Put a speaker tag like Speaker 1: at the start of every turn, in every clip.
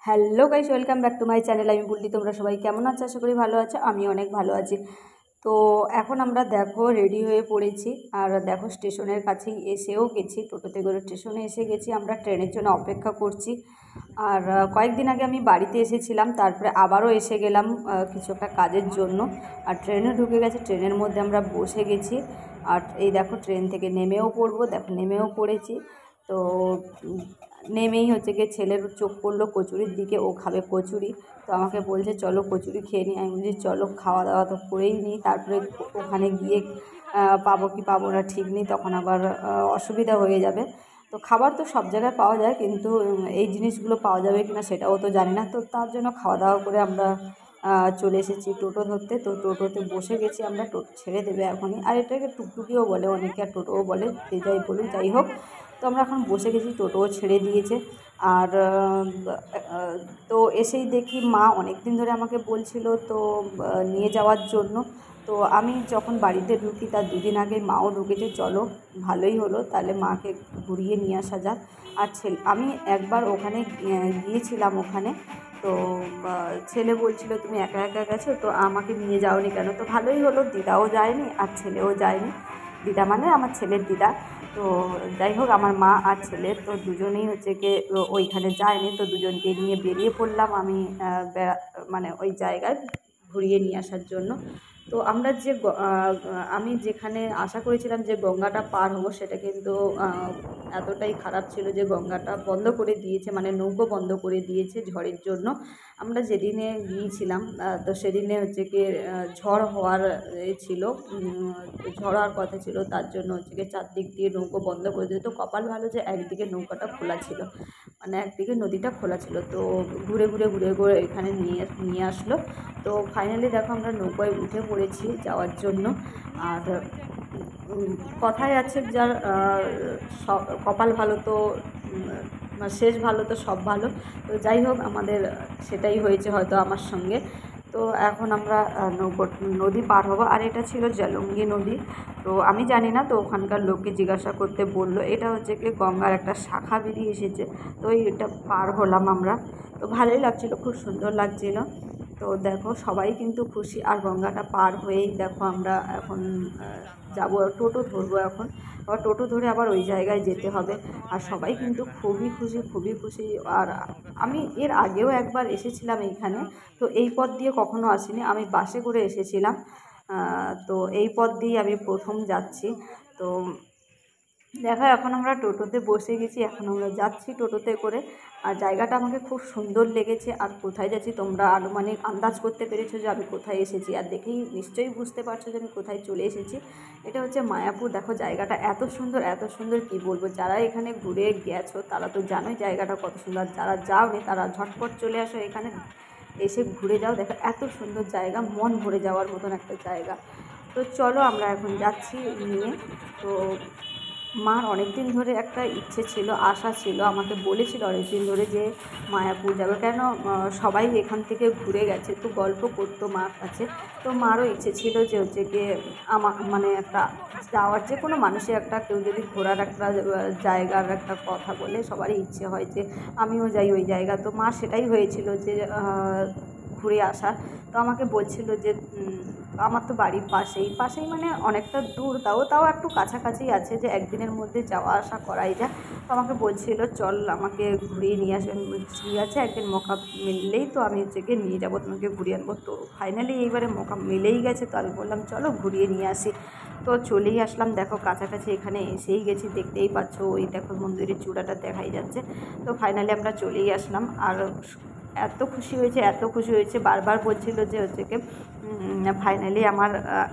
Speaker 1: Hello guys, welcome back to my channel. আমি বলছি তোমরা সবাই কেমন আছো? আশা করি ভালো আছো। আমি অনেক ভালো আছি। তো এখন আমরা দেখো রেডি হয়ে পড়েছি, আর দেখো স্টেশনের কাছেই এসেও গেছি। টোটোতে করে স্টেশনে এসে গেছি, আমরা ট্রেনের জন্য অপেক্ষা করছি। আর কয়েকদিন আগে আমি বাড়িতে এসেছিলাম, তারপরে আবারও এসে গেলাম কিছু একটা কাজের জন্য। আর ট্রেনে ঢুকে গেছে, ট্রেনের মধ্যে আমরা বসে গেছি। আর এই দেখো ট্রেন থেকে নেমেও পড়বো, দেখো নেমেও পড়েছি। তো নেমেই হচ্ছে গিয়ে ছেলের চোখ পড়লো কচুরির দিকে, ও খাবে কচুরি। তো আমাকে বলছে চলো কচুরি খেয়ে নিই। আমি বলছি চলো, খাওয়া দাওয়া তো করেই নিই, তারপরে ওখানে গিয়ে পাবো কি পাবো না ঠিক নেই, তখন আবার অসুবিধা হয়ে যাবে। তো খাবার তো সব জায়গায় পাওয়া যায়, কিন্তু এই জিনিসগুলো পাওয়া যাবে কি না সেটাও তো জানি না। তো তার জন্য খাওয়া দাওয়া করে আমরা চলে এসেছি টোটো ধরতে। তো টোটোতে বসে গেছি আমরা, টোটো ছেড়ে দেবে এখনই। আর এটাকে টুকটুকিও বলে অনেকে, আর টোটোও বলে, যে যাই বলুক যাই হোক। তো আমরা এখন বসে গেছি, টোটোও ছেড়ে দিয়েছে। আর তো এসেই দেখি মা অনেক দিন ধরে আমাকে বলছিল তো নিয়ে যাওয়ার জন্য। তো আমি যখন বাড়িতে ঢুকি তার দুদিন আগে মাও ঢুকেছে, চলো ভালোই হলো, তাহলে মাকে ঘুরিয়ে নিয়ে আসা যাক। আর আমি একবার ওখানে গিয়েছিলাম ওখানে। তো ছেলে বলছিল তুমি একা একা গেছো, তো আমাকে নিয়ে যাওনি কেন? তো ভালোই হলো, দিদাও যায়নি আর ছেলেও যায়নি। দিদা মানে আমার ছেলের দিদা। তো যাই হোক, আমার মা আর ছেলে তো দুজনেই হচ্ছে গিয়ে ওইখানে যায়নি। তো দুজনকে নিয়ে বেরিয়ে পড়লাম আমি মানে ওই জায়গায় ঘুরিয়ে নিয়ে আসার জন্য। তো আমরা আমি যেখানে আশা করেছিলাম যে গঙ্গাটা পার হবো, সেটা কিন্তু এতটাই খারাপ ছিল যে গঙ্গাটা বন্ধ করে দিয়েছে, মানে নৌকো বন্ধ করে দিয়েছে ঝড়ের জন্য। আমরা যেদিনে গিয়েছিলাম তো সেদিনে হচ্ছে কি ঝড় হওয়ার ছিল, ঝড় হওয়ার কথা ছিল, তার জন্য হচ্ছে কি চারদিক দিয়ে নৌকো বন্ধ করে দিত। তো কপাল ভালো যে একদিকে নৌকাটা খোলা ছিল, মানে একদিকে নদীটা খোলা ছিল। তো ঘুরে ঘুরে ঘুরে ঘুরে এখানে নিয়ে নিয়ে আসলো। তো ফাইনালি দেখো আমরা নৌকায় উঠে পড়েছি যাওয়ার জন্য। আর কথায় আছে যার সব কপাল ভালো তো শেষ ভালো তো সব ভালো। তো যাই হোক, আমাদের সেটাই হয়েছে হয়তো আমার সঙ্গে। তো এখন আমরা নদী পার হবো, আর এটা ছিল জলঙ্গি নদী। তো আমি জানি না, তো ওখানকার লোককে জিজ্ঞাসা করতে বললো এটা হচ্ছে কি গঙ্গার একটা শাখা বেরিয়ে এসেছে। তো এটা পার হলাম আমরা। তো ভালোই লাগছিলো, খুব সুন্দর লাগছিলো। তো দেখো সবাই কিন্তু খুশি। আর গঙ্গাটা পার হয়েই দেখো আমরা এখন যাবো, টোটো ধরবো এখন। আবার টোটো ধরে আবার ওই জায়গায় যেতে হবে। আর সবাই কিন্তু খুবই খুশি, খুবই খুশি। আর আমি এর আগেও একবার এসেছিলাম এইখানে, তো এই পথ দিয়ে কখনো আসিনি, আমি বাসে করে এসেছিলাম। তো এই পথ দিয়ে আমি প্রথম যাচ্ছি। তো দেখো এখন আমরা টোটোতে বসে গেছি, এখন আমরা যাচ্ছি টোটোতে করে। আর জায়গাটা আমাকে খুব সুন্দর লেগেছে। আর কোথায় যাচ্ছি তোমরা আনুমানিক আন্দাজ করতে পেরেছো যে আমি কোথায় এসেছি, আর দেখেই নিশ্চয়ই বুঝতে পারছো যে আমি কোথায় চলে এসেছি। এটা হচ্ছে মায়াপুর। দেখো জায়গাটা এত সুন্দর, এত সুন্দর কি বলবো। যারা এখানে ঘুরে গেছো তারা তো জানোই জায়গাটা কত সুন্দর, যারা যাওনি তারা ঝটপট চলে আসো এখানে, এসে ঘুরে যাও। দেখো এত সুন্দর জায়গা, মন ভরে যাওয়ার মতন একটা জায়গা। তো চলো আমরা এখন যাচ্ছি নিয়ে। তো মার অনেক দিন ধরে একটা ইচ্ছে ছিল, আশা ছিল, আমাকে বলেছিল অনেক দিন ধরে যে মায়াপুর যাবে, কেন সবাই এখান থেকে ঘুরে গেছে, তো গল্প করতো মার কাছে। তো মারও ইচ্ছে ছিল যে হচ্ছে গিয়ে আমার মানে একটা যাওয়ার, যে কোনো মানুষের একটা, কেউ যদি ঘোরার একটা জায়গার একটা কথা বলে সবারই ইচ্ছে হয় যে আমিও যাই ওই জায়গা। তো মা সেটাই হয়েছিল যে ঘুরে আসা। তো আমাকে বলছিল যে আমার তো বাড়ির পাশেই পাশেই মানে অনেকটা দূর, তাও তাও একটু কাছাকাছি আছে, যে একদিনের মধ্যে যাওয়া আসা করাই যায়। তো আমাকে বলছিল চল আমাকে ঘুরিয়ে নিয়ে আসবেন। ঠিক আছে, একদিন মৌকা মিললেই তো আমি হচ্ছে গিয়ে নিয়ে যাবো, তোমাকে ঘুরিয়ে আনবো। তো ফাইনালি এইবারে মৌকা মিলেই গেছে, তো আমি বললাম চলো ঘুরিয়ে নিয়ে আসি। তো চলেই আসলাম, দেখো কাছাকাছি এখানে এসেই গেছি, দেখতেই পাচ্ছ ওই দেখো মন্দিরের চূড়াটা দেখাই যাচ্ছে। তো ফাইনালি আমরা চলেই আসলাম। আর এত খুশি হয়েছে, এত খুশি হয়েছে, বারবার বলছিল যে হচ্ছে কি ফাইনালি আমার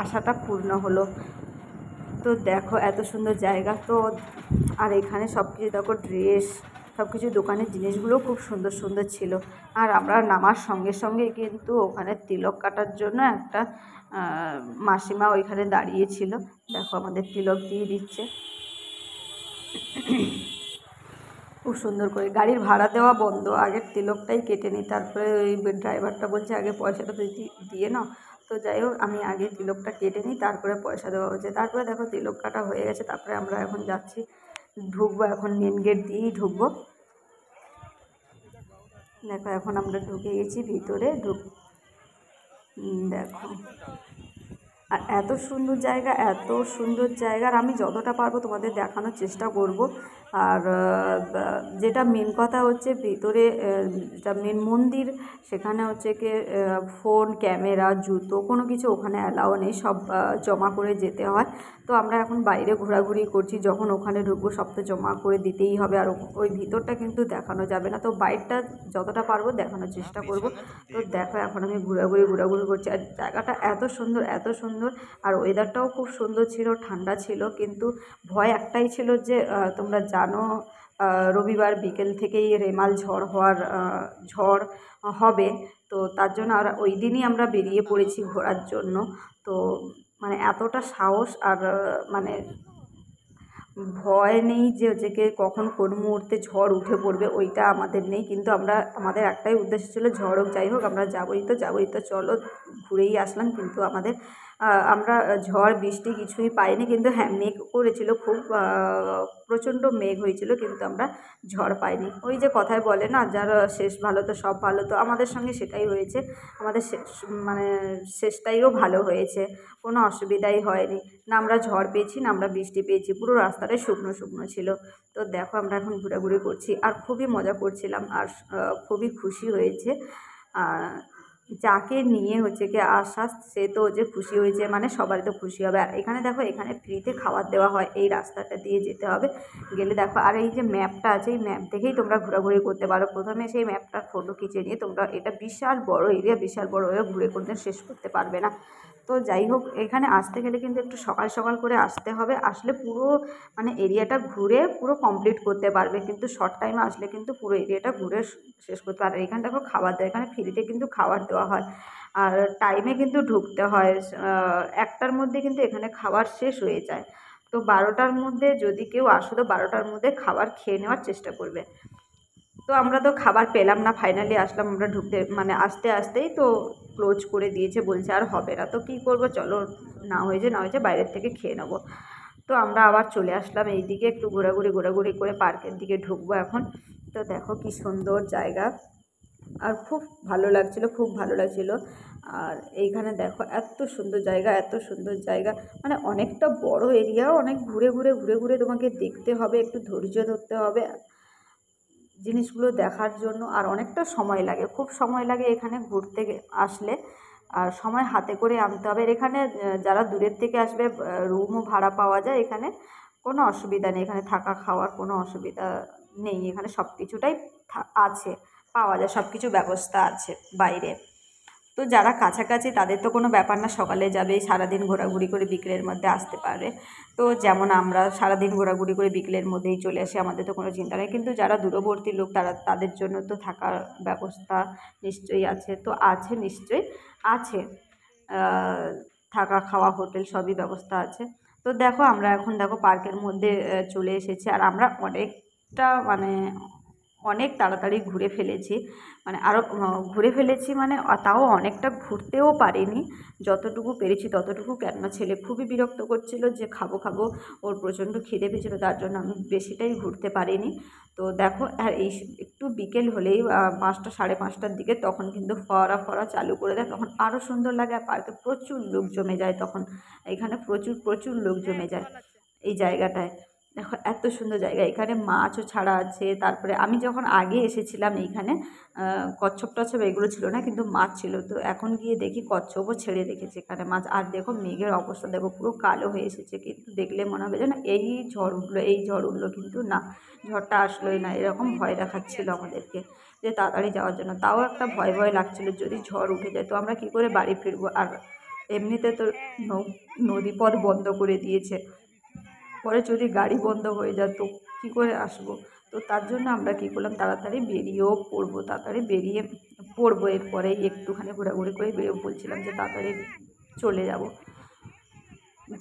Speaker 1: আশাটা পূর্ণ হলো। তো দেখো এত সুন্দর জায়গা। তো আর এখানে সব কিছু দেখো, ড্রেস, সব কিছু দোকানের জিনিসগুলোও খুব সুন্দর সুন্দর ছিল। আর আমরা নামার সঙ্গে সঙ্গে কিন্তু ওখানে তিলক কাটার জন্য একটা মাসিমা ওইখানে দাঁড়িয়েছিল। দেখো আমাদের তিলক দিয়ে দিচ্ছে খুব সুন্দর করে। গাড়ির ভাড়া দেওয়া বন্ধ, আগের তিলকটাই কেটে নিই, তারপরে ওই ড্রাইভারটা বলছে আগে পয়সাটা তো দিয়ে নাও। তো যাই হোক, আমি আগে তিলকটা কেটে নিই, তারপরে পয়সা দেওয়া হচ্ছে। তারপরে দেখো তিলক কাটা হয়ে গেছে, তারপরে আমরা এখন যাচ্ছি, ঢুকবো, এখন মেন গেট দিয়েই ঢুকবো। দেখো এখন আমরা ঢুকে গেছি ভিতরে। দেখো, আর এত সুন্দর জায়গা, এত সুন্দর জায়গা, আর আমি যতটা পারবো তোমাদের দেখানোর চেষ্টা করব। আর যেটা মেন কথা হচ্ছে ভিতরে যেটা মেন মন্দির, সেখানে হচ্ছে কি ফোন, ক্যামেরা, জুতো কোনো কিছু ওখানে অ্যালাও নেই, সব জমা করে যেতে হয়। তো আমরা এখন বাইরে ঘোরাঘুরি করছি, যখন ওখানে ঢুকবো সব তো জমা করে দিতেই হবে, আর ওই ভিতরটা কিন্তু দেখানো যাবে না। তো বাইরটা যতটা পারবো দেখানোর চেষ্টা করব। তো দেখো এখন আমি ঘোরাঘুরি করছি, আর জায়গাটা এত সুন্দর, এত সুন্দর। আর ওয়েদারটাও খুব সুন্দর ছিল, ঠান্ডা ছিল, কিন্তু ভয় একটাই ছিল যে তোমরা জানো রবিবার বিকেল থেকেই রেমাল ঝড় হবে। তো তার জন্য আর ওই দিনই আমরা বেরিয়ে পড়েছি ঘোরার জন্য। তো মানে এতটা সাহস আর মানে ভয় নেই যে হচ্ছে কি কখন কোন মুহূর্তে ঝড় উঠে পড়বে, ওইটা আমাদের নেই। কিন্তু আমাদের একটাই উদ্দেশ্য ছিল, ঝড় হোক যাই হোক আমরা যাবোই তো চলো ঘুরেই আসলাম। কিন্তু আমরা ঝড় বৃষ্টি কিছুই পাইনি, কিন্তু হ্যাঁ মেঘ করেছিল খুব, প্রচণ্ড মেঘ হয়েছিল, কিন্তু আমরা ঝড় পাইনি। ওই যে কথায় বলে না, যার শেষ ভালো তো সব ভালো, তো আমাদের সঙ্গে সেটাই হয়েছে। আমাদের মানে শেষটাইও ভালো হয়েছে, কোনো অসুবিধাই হয়নি। না আমরা ঝড় পেয়েছি, না আমরা বৃষ্টি পেয়েছি, পুরো রাস্তাটাই শুকনো শুকনো ছিল। তো দেখো আমরা এখন ঘোরাঘুরি করছি, আর খুবই মজা করছিলাম, আর খুবই খুশি হয়েছে। যাকে নিয়ে হচ্ছে কি আসা, সে তো যে খুশি হয়েছে মানে সবারই তো খুশি হবে। আর এখানে দেখো, এখানে ফ্রিতে খাবার দেওয়া হয়, এই রাস্তাটা দিয়ে যেতে হবে, গেলে দেখো। আর এই যে ম্যাপটা আছে, এই ম্যাপ দেখেই তোমরা ঘোরাঘুরি করতে পারো। প্রথমে সেই ম্যাপটার ফটো খিঁচে নিয়ে তোমরা, এটা বিশাল বড় এরিয়া, বিশাল বড় এরিয়া, ঘুরে করতে শেষ করতে পারবে না। তো যাই হোক, এখানে আসতে গেলে কিন্তু একটু সকাল সকাল করে আসতে হবে, আসলে পুরো মানে এরিয়াটা ঘুরে পুরো কমপ্লিট করতে পারবে। কিন্তু শর্ট টাইমে আসলে কিন্তু পুরো এরিয়াটা ঘুরে শেষ করতে পারবে। এখানে দেখো খাবার দেয়, এখানে ফ্রিতে কিন্তু খাবার দেওয়া হয়, আর টাইমে কিন্তু ঢুকতে হয়। 1টার মধ্যে কিন্তু এখানে খাবার শেষ হয়ে যায়। তো 12টার মধ্যে যদি কেউ আসো, তো 12টার মধ্যে খাবার খেয়ে নেওয়ার চেষ্টা করবে। তো আমরা তো খাবার পেলাম না, ফাইনালি আসলাম আমরা ঢুকতে মানে আসতে আসতেই তো ক্লোজ করে দিয়েছে, বলছে আর হবে না। তো কী করবো, চলো না হয়েছে বাইরের থেকে খেয়ে নেবো। তো আমরা আবার চলে আসলাম এইদিকে, একটু ঘোরাঘুরি করে পার্কের দিকে ঢুকবো এখন। তো দেখো কি সুন্দর জায়গা, আর খুব ভালো লাগছিলো, খুব ভালো লাগছিলো। আর এইখানে দেখো এত সুন্দর জায়গা, এত সুন্দর জায়গা, মানে অনেকটা বড় এরিয়া, অনেক ঘুরে ঘুরে তোমাকে দেখতে হবে, একটু ধৈর্য ধরতে হবে জিনিসগুলো দেখার জন্য। আর অনেকটা সময় লাগে, খুব সময় লাগে এখানে ঘুরতে আসলে, আর সময় হাতে করে আনতে হবে। আর এখানে যারা দূরের থেকে আসবে, রুমও ভাড়া পাওয়া যায় এখানে, কোনো অসুবিধা নেই, এখানে থাকা খাওয়ার কোনো অসুবিধা নেই, এখানে সব কিছুটাই আছে, পাওয়া যায়, সব কিছু ব্যবস্থা আছে বাইরে। তো যারা কাছাকাছি তাদের তো কোনো ব্যাপার না, সকালে যাবে, সারাদিন ঘোরাঘুরি করে বিকেলের মধ্যে আসতে পারবে। তো যেমন আমরা সারাদিন ঘোরাঘুরি করে বিকেলের মধ্যেই চলে আসি, আমাদের তো কোনো চিন্তা নেই। কিন্তু যারা দূরবর্তী লোক, তাদের জন্য তো থাকার ব্যবস্থা নিশ্চয়ই আছে, তো আছে নিশ্চয়ই আছে, আহ, থাকা খাওয়া হোটেল সবই ব্যবস্থা আছে। তো দেখো আমরা এখন দেখো পার্কের মধ্যে চলে এসেছি, আর আমরা মানে অনেক তাড়াতাড়ি ঘুরে ফেলেছি, মানে আরও ঘুরে ফেলেছি, মানে তাও অনেকটা ঘুরতেও পারিনি, যতটুকু পেরেছি ততটুকু। কেননা ছেলে খুবই বিরক্ত করছিল যে খাবো খাবো, ওর প্রচণ্ড খিদে পেয়েছিলো, তার জন্য আমি বেশিটাই ঘুরতে পারিনি। তো দেখো, আর এই একটু বিকেল হলেই 5টা 5:30টার দিকে তখন কিন্তু ফোয়ারা চালু করে দেয়, তখন আরও সুন্দর লাগে। আর পার্কে প্রচুর লোক জমে যায় তখন, এখানে প্রচুর প্রচুর লোক জমে যায় এই জায়গাটায়। দেখো এত সুন্দর জায়গা, এখানে মাছও ছাড়া আছে। তারপরে আমি যখন আগে এসেছিলাম এইখানে, কচ্ছপ টচ্ছপ এগুলো ছিল না, কিন্তু মাছ ছিল। তো এখন গিয়ে দেখি কচ্ছপও ছেড়ে রেখেছে এখানে মাছ। আর দেখো মেঘের অবস্থা দেখো, পুরো কালো হয়ে এসেছে, কিন্তু দেখলে মনে হবে যে না এই ঝড় উঠলো, কিন্তু না, ঝড়টা আসলোই না। এরকম ভয় দেখাচ্ছিল আমাদেরকে যে তাড়াতাড়ি যাওয়ার জন্য, তাও একটা ভয় ভয় লাগছিল যদি ঝড় উঠে যায় তো আমরা কী করে বাড়ি ফিরবো। আর এমনিতে তো নদীপথ বন্ধ করে দিয়েছে, পরে যদি গাড়ি বন্ধ হয়ে যায় তো কী করে আসবো। তো তার জন্য আমরা কী করলাম, তাড়াতাড়ি বেরিয়ে পড়বো, এরপরেই একটুখানি ঘোরাঘুরি করে বেরিয়ে বলছিলাম যে তাড়াতাড়ি চলে যাব,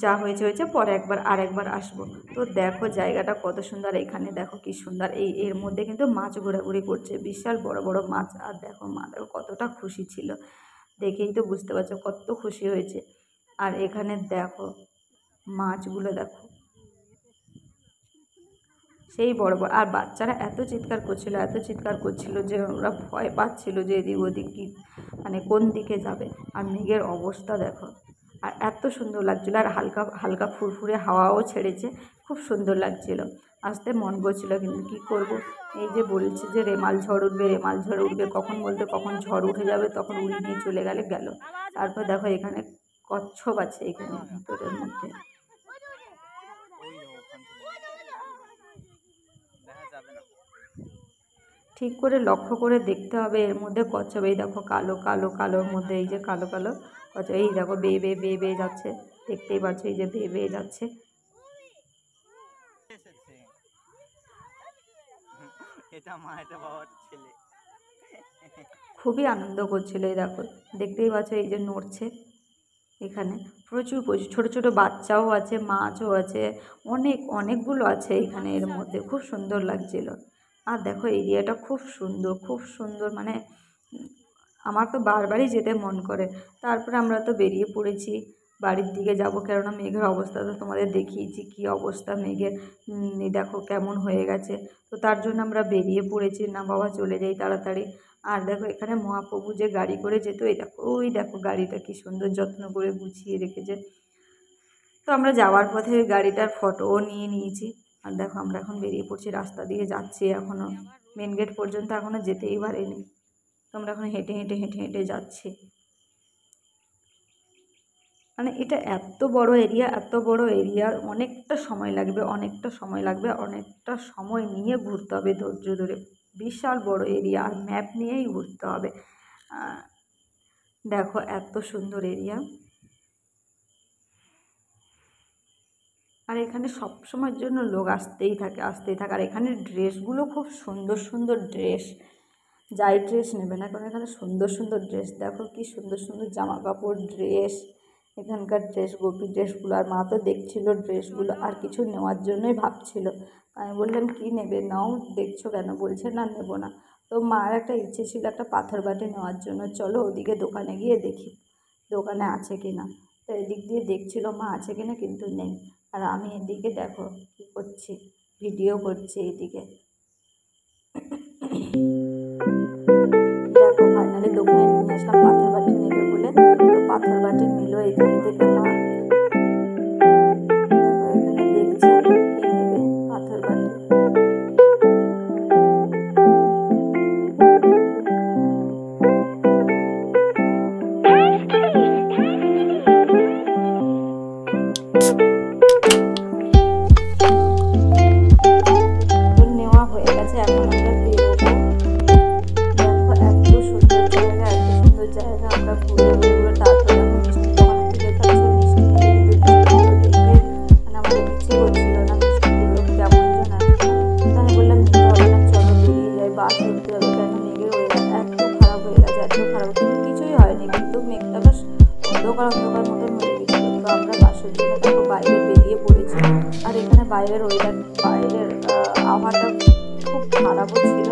Speaker 1: যা হয়েছে পরে আরেকবার আসবো। তো দেখো জায়গাটা কত সুন্দর, এখানে দেখো কি সুন্দর, এর মধ্যে কিন্তু মাছ ঘোরাঘুরি করছে, বিশাল বড় বড় মাছ। আর দেখো মা দেখো কতটা খুশি ছিল, দেখেই তো বুঝতে পারছো কত খুশি হয়েছে। আর এখানে দেখো মাছগুলো দেখো, সেই বড় বড়, আর বাচ্চারা এত চিৎকার করছিল যে ওরা ভয় পাচ্ছিল যে এদিক ওদিক কি মানে কোন দিকে যাবে। আর মেঘের অবস্থা দেখো, আর এত সুন্দর লাগছিলো, আর হালকা হালকা ফুরফুরে হাওয়াও ছেড়েছে, খুব সুন্দর লাগছিল। আসতে মন করছিল, কিন্তু কী করব, এই যে বলছে যে রেমাল ঝড় উঠবে, কখন বলতে কখন ঝড় উঠে যাবে, তখন উড়িয়ে নিয়ে চলে গেল। তারপর দেখো এখানে কচ্ছপ আছে এখানে ভিতরের মধ্যে, ঠিক করে লক্ষ্য করে দেখতে হবে এর মধ্যে কচ্ছপ। এই দেখো কালো কালো কালোর মধ্যে, এই যে কালো কালো কচ্ছপ, এই দেখো বেয়ে বেয়ে বেয়ে বেয়ে যাচ্ছে, দেখতেই পাচ্ছ এই যে বেয়ে বেয়ে যাচ্ছে। খুবই আনন্দ করছিল, এই দেখো দেখতেই পাচ্ছ এই যে নড়ছে। এখানে প্রচুর প্রচুর ছোটো ছোটো বাচ্চাও আছে, মাছও আছে, অনেকগুলো আছে এখানে এর মধ্যে, খুব সুন্দর লাগছিল। আর দেখো এরিয়াটা খুব সুন্দর, মানে আমার তো বারবারই যেতে মন করে। তারপরে আমরা তো বেরিয়ে পড়েছি বাড়ির দিকে যাব, কেননা মেঘের অবস্থা তো তোমাদের দেখিয়েছি কী অবস্থা মেঘের, দেখো কেমন হয়ে গেছে। তো তার জন্য আমরা বেরিয়ে পড়েছি, না বাবা চলে যাই তাড়াতাড়ি। আর দেখো এখানে মহাপ্রভু যে গাড়ি করে যেত, ওই দেখো গাড়িটা কি সুন্দর যত্ন করে গুছিয়ে রেখেছে। তো আমরা যাওয়ার পথে ওই গাড়িটার ফটোও নিয়ে নিয়েছি। আর দেখো আমরা এখন বেরিয়ে পড়ছি, রাস্তা দিয়ে যাচ্ছি, এখনও মেন গেট পর্যন্ত এখনও যেতেই পারিনি। তো আমরা এখন হেঁটে হেঁটে হেঁটে হেঁটে যাচ্ছি। মানে এটা এত বড় এরিয়া, অনেকটা সময় লাগবে, অনেকটা সময় নিয়ে ঘুরতে হবে, ধৈর্য ধরে। বিশাল বড় এরিয়া, আর ম্যাপ নিয়েই ঘুরতে হবে। দেখো এত সুন্দর এরিয়া, আর এখানে সব সময়ের জন্য লোক আসতেই থাকে। আর এখানে ড্রেসগুলো খুব সুন্দর ড্রেস, যাই ড্রেস নেবে না কারণ এখানে সুন্দর ড্রেস, দেখো কি সুন্দর জামা কাপড় ড্রেস, এখানকার ড্রেস, গোপী ড্রেসগুলো। আর মা তো দেখছিল ড্রেসগুলো, আর কিছু নেওয়ার জন্যই ভাবছিল। আমি বললাম কি নেবে, নাও, দেখছো কেন, বলছে না নেবো না। তো মার একটা ইচ্ছে ছিল একটা পাথর বাটি নেওয়ার জন্য, চলো ওদিকে দোকানে গিয়ে দেখি দোকানে আছে কি না। তো এদিক দিয়ে দেখছিল মা আছে কিনা, কিন্তু নেই। আর আমি এদিকে দেখো কী করছি, ভিডিও করছি এইদিকে। দেখো ফাইনালি দোকানে নিয়ে আসলাম পাথর বাটি নেবে বলে, তো পাথর বাটি নিল এখান থেকে মা। এখানে দেখছি কি নেবে, পাথর বাটি। নেওয়া হয়ে গেছে, এখন আমরা বেরোবো। দেখো এত সুন্দর জায়গা, আমরা ঘুরে তারপরে এখন মিষ্টির দোকান থেকে যাচ্ছি। মিষ্টি দেখে মানে আমাদের ইচ্ছে করছিল না, মিষ্টিগুলো কেমন যেন একটা। তো আমি বললাম নিতে হবে না, চলো বেরিয়ে যাই, বাস উঠতে হবে, কেন মেঘের ওয়েদার এত খারাপ হয়ে গেছে, কিন্তু কিছুই হয়নি, কিন্তু মেঘটা বেশ অন্ধকার মতন হয়ে গেছিল। তো আমরা বাসের জন্য দেখো বাইরে বেরিয়ে পড়েছি। আর এখানে বাইরের আবহাওয়াটা খুব খারাপও ছিল।